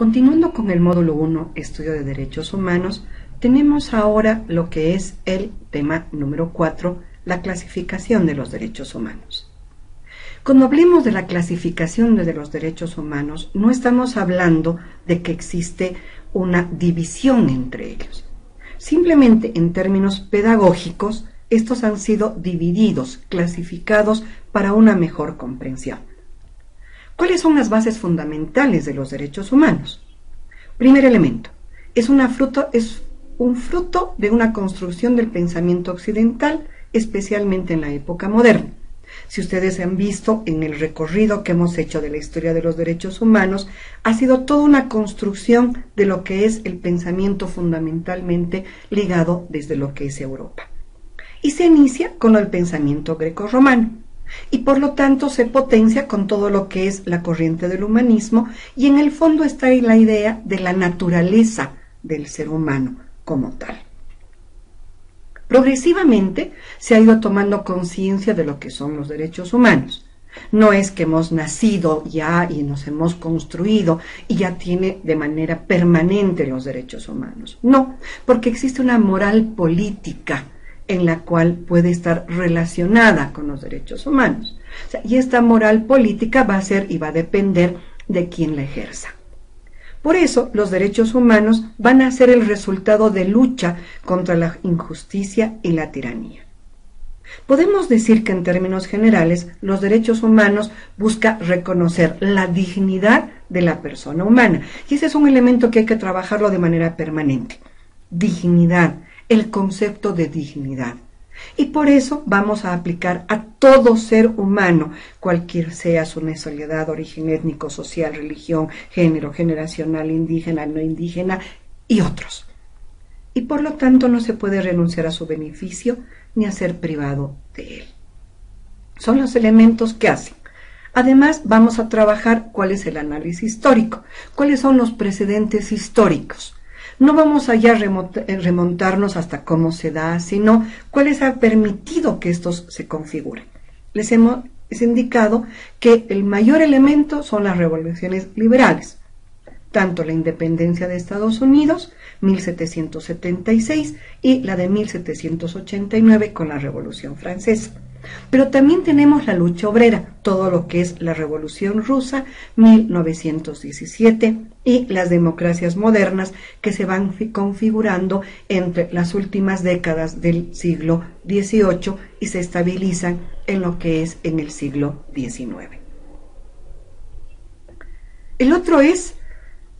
Continuando con el módulo 1, Estudio de Derechos Humanos, tenemos ahora lo que es el tema número 4, la clasificación de los derechos humanos. Cuando hablemos de la clasificación de los derechos humanos, no estamos hablando de que existe una división entre ellos. Simplemente en términos pedagógicos, estos han sido divididos, clasificados para una mejor comprensión. ¿Cuáles son las bases fundamentales de los derechos humanos? Primer elemento, es un fruto de una construcción del pensamiento occidental, especialmente en la época moderna. Si ustedes han visto en el recorrido que hemos hecho de la historia de los derechos humanos, ha sido toda una construcción de lo que es el pensamiento fundamentalmente ligado desde lo que es Europa. Y se inicia con el pensamiento grecorromano. Y por lo tanto se potencia con todo lo que es la corriente del humanismo, y en el fondo está ahí la idea de la naturaleza del ser humano como tal. Progresivamente se ha ido tomando conciencia de lo que son los derechos humanos. No es que hemos nacido ya y nos hemos construido y ya tiene de manera permanente los derechos humanos. No, porque existe una moral política en la cual puede estar relacionada con los derechos humanos. Y esta moral política va a ser y va a depender de quién la ejerza. Por eso, los derechos humanos van a ser el resultado de lucha contra la injusticia y la tiranía. Podemos decir que en términos generales, los derechos humanos buscan reconocer la dignidad de la persona humana. Y ese es un elemento que hay que trabajarlo de manera permanente. Dignidad. El concepto de dignidad. Y por eso vamos a aplicar a todo ser humano, cualquier sea su nacionalidad, origen étnico, social, religión, género, generacional, indígena, no indígena y otros. Y por lo tanto no se puede renunciar a su beneficio ni a ser privado de él. Son los elementos que hacen. Además vamos a trabajar cuál es el análisis histórico, cuáles son los precedentes históricos. No vamos allá a remontarnos hasta cómo se da, sino cuáles han permitido que estos se configuren. Les hemos indicado que el mayor elemento son las revoluciones liberales, tanto la independencia de Estados Unidos, 1776, y la de 1789 con la Revolución Francesa. Pero también tenemos la lucha obrera, todo lo que es la Revolución Rusa, 1917, y las democracias modernas que se van configurando entre las últimas décadas del siglo XVIII y se estabilizan en lo que es en el siglo XIX. El otro es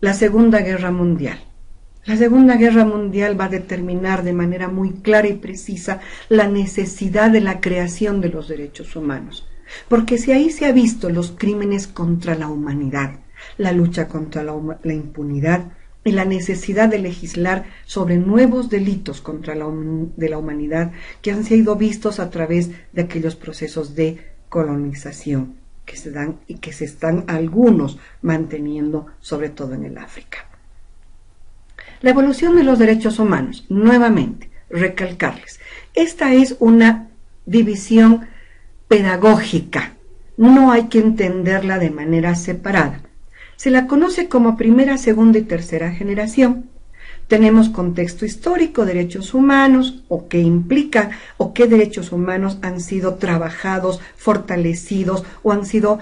la Segunda Guerra Mundial. La Segunda Guerra Mundial va a determinar de manera muy clara y precisa la necesidad de la creación de los derechos humanos, porque si ahí se ha visto los crímenes contra la humanidad, la lucha contra la impunidad y la necesidad de legislar sobre nuevos delitos contra la humanidad que han sido vistos a través de aquellos procesos de colonización que se dan y que se están algunos manteniendo, sobre todo en el África. La evolución de los derechos humanos, nuevamente, recalcarles, esta es una división pedagógica, no hay que entenderla de manera separada. Se la conoce como primera, segunda y tercera generación. Tenemos contexto histórico, derechos humanos, o qué implica, o qué derechos humanos han sido trabajados, fortalecidos, o han sido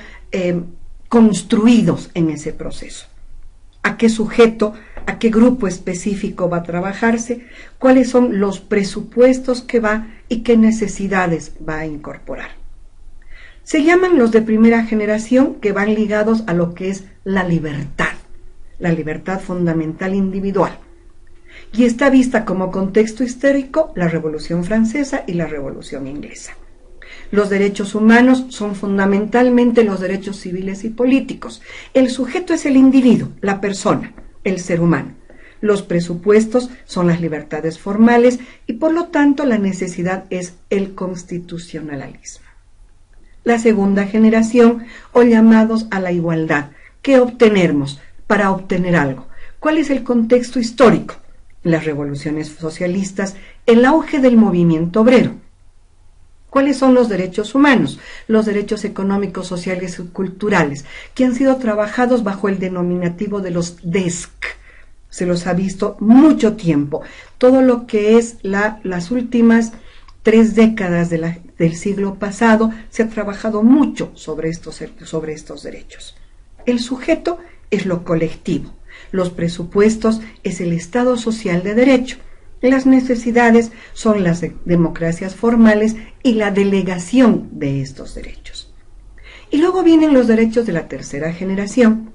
construidos en ese proceso. ¿A qué sujeto, a qué grupo específico va a trabajarse? ¿Cuáles son los presupuestos que va y qué necesidades va a incorporar? Se llaman los de primera generación, que van ligados a lo que es la libertad fundamental individual. Y está vista como contexto histórico la Revolución Francesa y la Revolución Inglesa. Los derechos humanos son fundamentalmente los derechos civiles y políticos. El sujeto es el individuo, la persona, el ser humano. Los presupuestos son las libertades formales y por lo tanto la necesidad es el constitucionalismo. La segunda generación, o llamados a la igualdad. ¿Qué obtenemos para obtener algo? ¿Cuál es el contexto histórico? Las revoluciones socialistas, el auge del movimiento obrero. ¿Cuáles son los derechos humanos? Los derechos económicos, sociales y culturales, que han sido trabajados bajo el denominativo de los DESC. Se los ha visto mucho tiempo. Todo lo que es las últimas 3 décadas del siglo pasado se ha trabajado mucho sobre estos derechos. El sujeto es lo colectivo. Los presupuestos es el Estado social de derecho. Las necesidades son las democracias formales y la delegación de estos derechos. Y luego vienen los derechos de la tercera generación,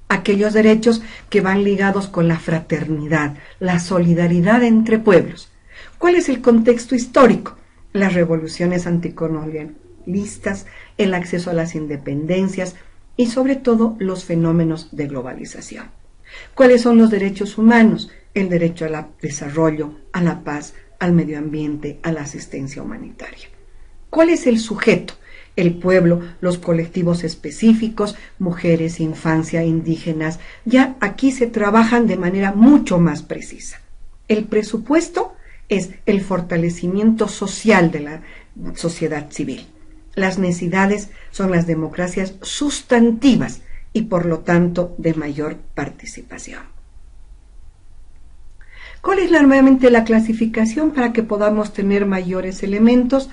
aquellos derechos que van ligados con la fraternidad, la solidaridad entre pueblos. ¿Cuál es el contexto histórico? Las revoluciones anticolonialistas, el acceso a las independencias y sobre todo los fenómenos de globalización. ¿Cuáles son los derechos humanos? El derecho al desarrollo, a la paz, al medio ambiente, a la asistencia humanitaria. ¿Cuál es el sujeto? El pueblo, los colectivos específicos, mujeres, infancia, indígenas. Ya aquí se trabajan de manera mucho más precisa. El presupuesto es el fortalecimiento social de la sociedad civil. Las necesidades son las democracias sustantivas y por lo tanto de mayor participación. ¿Cuál es nuevamente la clasificación para que podamos tener mayores elementos?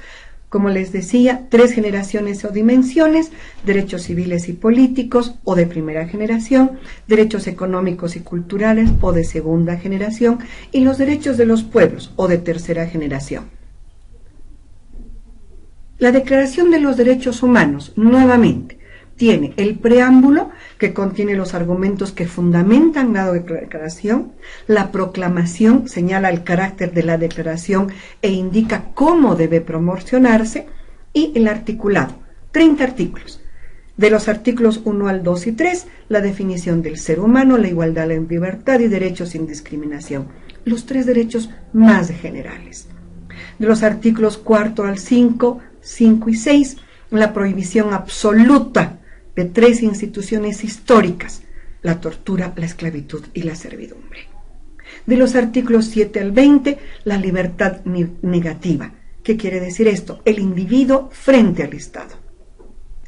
Como les decía, 3 generaciones o dimensiones: derechos civiles y políticos o de primera generación, derechos económicos y culturales o de segunda generación, y los derechos de los pueblos o de tercera generación. La Declaración de los Derechos Humanos, nuevamente, tiene el preámbulo, que contiene los argumentos que fundamentan la declaración. La proclamación señala el carácter de la declaración e indica cómo debe promocionarse, y el articulado, 30 artículos. De los artículos 1 al 2 y 3, la definición del ser humano, la igualdad, la libertad y derechos sin discriminación, los 3 derechos más generales. De los artículos 4 al 5, 5 y 6, la prohibición absoluta de 3 instituciones históricas: la tortura, la esclavitud y la servidumbre. De los artículos 7 al 20, la libertad negativa. ¿Qué quiere decir esto? El individuo frente al Estado.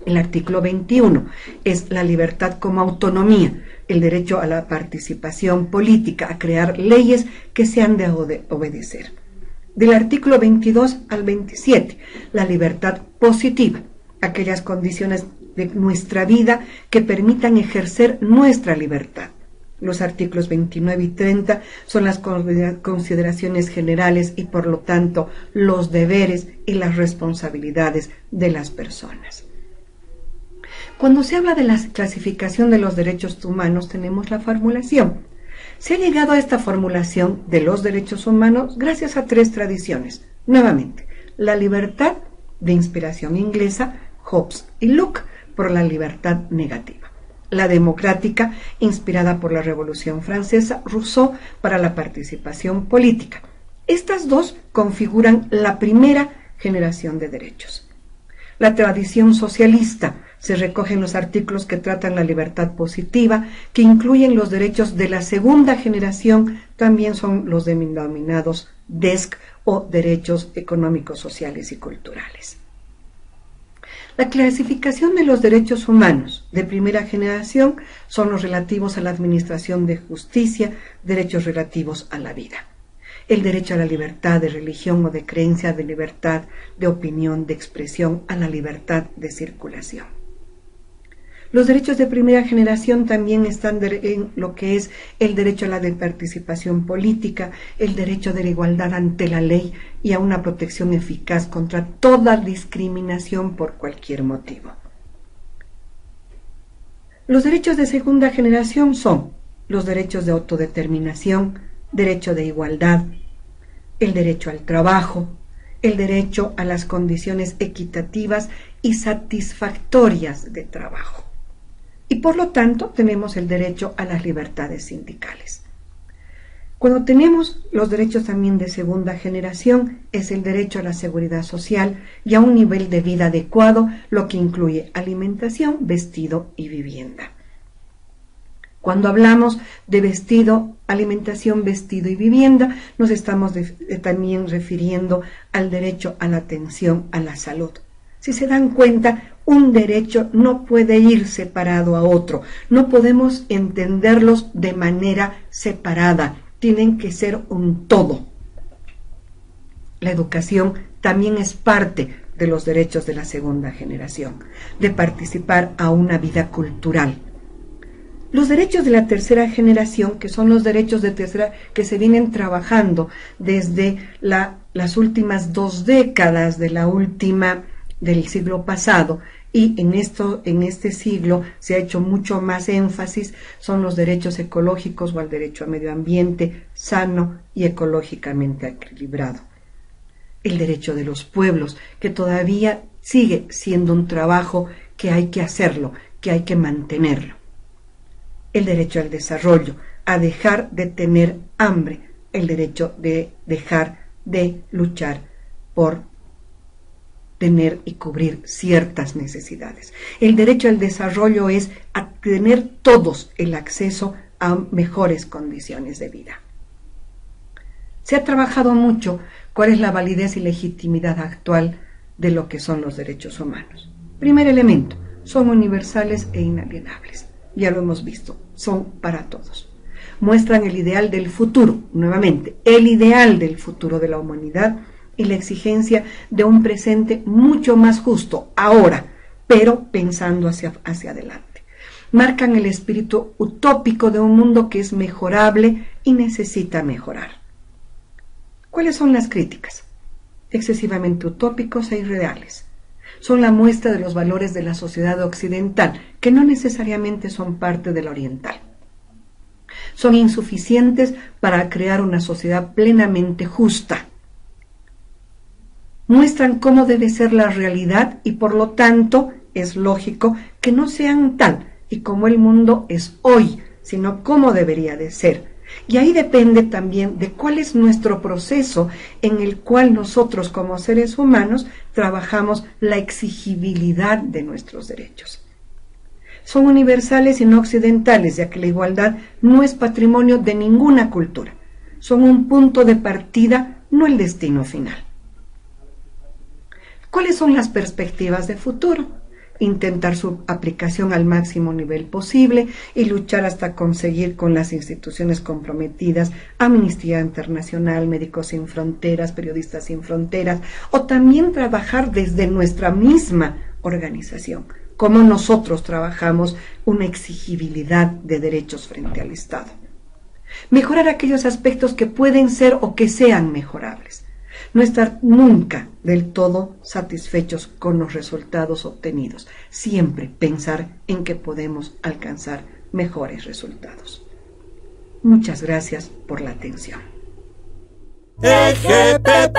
El artículo 21 es la libertad como autonomía, el derecho a la participación política, a crear leyes que se han de obedecer. Del artículo 22 al 27, la libertad positiva, aquellas condiciones de nuestra vida que permitan ejercer nuestra libertad. Los artículos 29 y 30 son las consideraciones generales y por lo tanto los deberes y las responsabilidades de las personas. Cuando se habla de la clasificación de los derechos humanos, tenemos la formulación. Se ha llegado a esta formulación de los derechos humanos gracias a 3 tradiciones. Nuevamente, la libertad, de inspiración inglesa, Hobbes y Locke, por la libertad negativa. La democrática, inspirada por la Revolución Francesa, Rousseau, para la participación política. Estas 2 configuran la primera generación de derechos. La tradición socialista se recoge en los artículos que tratan la libertad positiva, que incluyen los derechos de la segunda generación, también son los denominados DESC o derechos económicos, sociales y culturales. La clasificación de los derechos humanos de primera generación son los relativos a la administración de justicia, derechos relativos a la vida. El derecho a la libertad de religión o de creencia, de libertad de opinión, de expresión, a la libertad de circulación. Los derechos de primera generación también están en lo que es el derecho a la participación política, el derecho de la igualdad ante la ley y a una protección eficaz contra toda discriminación por cualquier motivo. Los derechos de segunda generación son los derechos de autodeterminación, derecho de igualdad, el derecho al trabajo, el derecho a las condiciones equitativas y satisfactorias de trabajo. Y por lo tanto tenemos el derecho a las libertades sindicales. Cuando tenemos los derechos también de segunda generación, es el derecho a la seguridad social y a un nivel de vida adecuado, lo que incluye alimentación, vestido y vivienda. Cuando hablamos de vestido, alimentación, vestido y vivienda, nos estamos también refiriendo al derecho a la atención a la salud. Si se dan cuenta, un derecho no puede ir separado a otro, no podemos entenderlos de manera separada, tienen que ser un todo. La educación también es parte de los derechos de la segunda generación, de participar a una vida cultural. Los derechos de la tercera generación, que son los derechos de tercera que se vienen trabajando desde las últimas 2 décadas del siglo pasado, y en este siglo se ha hecho mucho más énfasis, son los derechos ecológicos o al derecho a medio ambiente sano y ecológicamente equilibrado. El derecho de los pueblos, que todavía sigue siendo un trabajo que hay que hacerlo, que hay que mantenerlo. El derecho al desarrollo, a dejar de tener hambre, el derecho de dejar de luchar por tener y cubrir ciertas necesidades. El derecho al desarrollo es a tener todos el acceso a mejores condiciones de vida. Se ha trabajado mucho cuál es la validez y legitimidad actual de lo que son los derechos humanos. Primer elemento, son universales e inalienables. Ya lo hemos visto, son para todos. Muestran el ideal del futuro, nuevamente, el ideal del futuro de la humanidad y la exigencia de un presente mucho más justo, ahora, pero pensando hacia adelante. Marcan el espíritu utópico de un mundo que es mejorable y necesita mejorar. ¿Cuáles son las críticas? Excesivamente utópicos e irreales. Son la muestra de los valores de la sociedad occidental, que no necesariamente son parte de la oriental. Son insuficientes para crear una sociedad plenamente justa. Muestran cómo debe ser la realidad y por lo tanto es lógico que no sean tal y como el mundo es hoy, sino cómo debería de ser. Y ahí depende también de cuál es nuestro proceso en el cual nosotros como seres humanos trabajamos la exigibilidad de nuestros derechos. Son universales y no occidentales, ya que la igualdad no es patrimonio de ninguna cultura. Son un punto de partida, no el destino final. ¿Cuáles son las perspectivas de futuro? Intentar su aplicación al máximo nivel posible y luchar hasta conseguir con las instituciones comprometidas, Amnistía Internacional, Médicos Sin Fronteras, Periodistas Sin Fronteras, o también trabajar desde nuestra misma organización, como nosotros trabajamos una exigibilidad de derechos frente al Estado. Mejorar aquellos aspectos que pueden ser o que sean mejorables. No estar nunca del todo satisfechos con los resultados obtenidos. Siempre pensar en que podemos alcanzar mejores resultados. Muchas gracias por la atención. EGPP